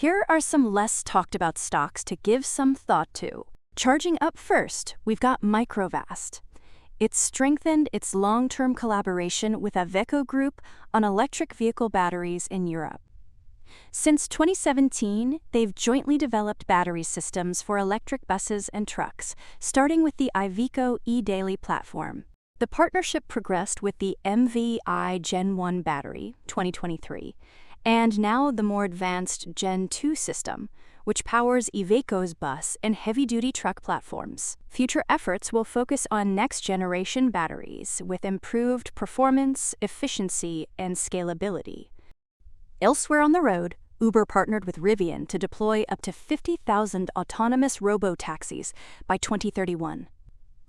Here are some less talked about stocks to give some thought to. Charging up first, we've got Microvast. It's strengthened its long-term collaboration with Iveco Group on electric vehicle batteries in Europe. Since 2017, they've jointly developed battery systems for electric buses and trucks, starting with the Iveco eDaily platform. The partnership progressed with the MVI Gen 1 battery, 2023, and now the more advanced Gen 2 system, which powers Iveco's bus and heavy-duty truck platforms. Future efforts will focus on next-generation batteries with improved performance, efficiency, and scalability. Elsewhere on the road, Uber partnered with Rivian to deploy up to 50,000 autonomous robo-taxis by 2031.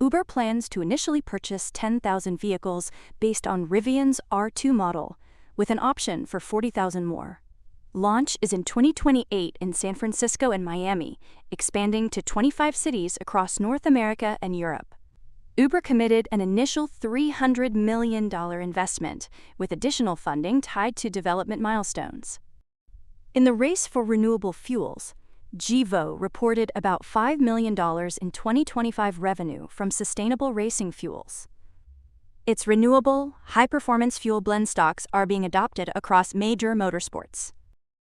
Uber plans to initially purchase 10,000 vehicles based on Rivian's R2 model, with an option for 40,000 more. Launch is in 2028 in San Francisco and Miami, expanding to 25 cities across North America and Europe. Uber committed an initial $300 million investment, with additional funding tied to development milestones. In the race for renewable fuels, Gevo reported about $5 million in 2025 revenue from sustainable racing fuels. Its renewable, high-performance fuel blend stocks are being adopted across major motorsports.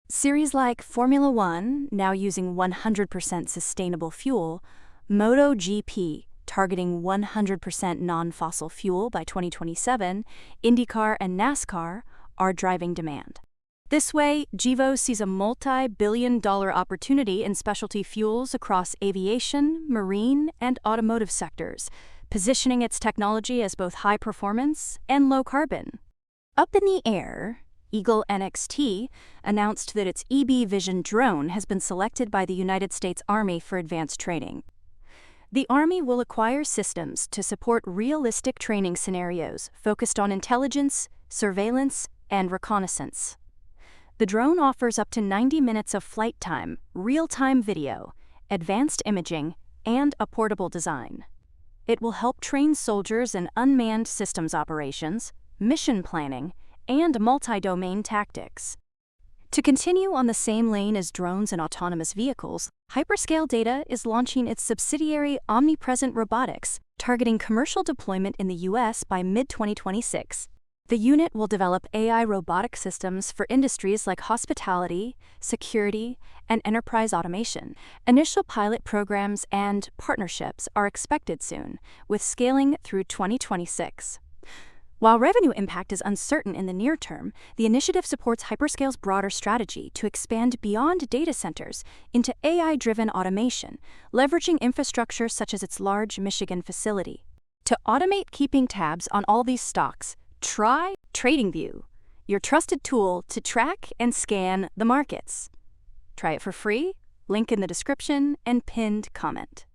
Series like Formula One, now using 100% sustainable fuel, MotoGP, targeting 100% non-fossil fuel by 2027, IndyCar and NASCAR are driving demand. This way, Gevo sees a multi-billion-dollar opportunity in specialty fuels across aviation, marine, and automotive sectors, positioning its technology as both high-performance and low-carbon. Up in the air, EagleNXT announced that its EB Vision drone has been selected by the United States Army for advanced training. The Army will acquire systems to support realistic training scenarios focused on intelligence, surveillance, and reconnaissance. The drone offers up to 90 minutes of flight time, real-time video, advanced imaging, and a portable design. It will help train soldiers in unmanned systems operations, mission planning, and multi-domain tactics. To continue on the same lane as drones and autonomous vehicles, Hyperscale Data is launching its subsidiary Omnipresent Robotics, targeting commercial deployment in the U.S. by mid-2026. The unit will develop AI robotic systems for industries like hospitality, security, and enterprise automation. Initial pilot programs and partnerships are expected soon, with scaling through 2026. While revenue impact is uncertain in the near term, the initiative supports Hyperscale's broader strategy to expand beyond data centers into AI-driven automation, leveraging infrastructure such as its large Michigan facility. To automate keeping tabs on all these stocks, try TradingView, your trusted tool to track and scan the markets. Try it for free, link in the description and pinned comment.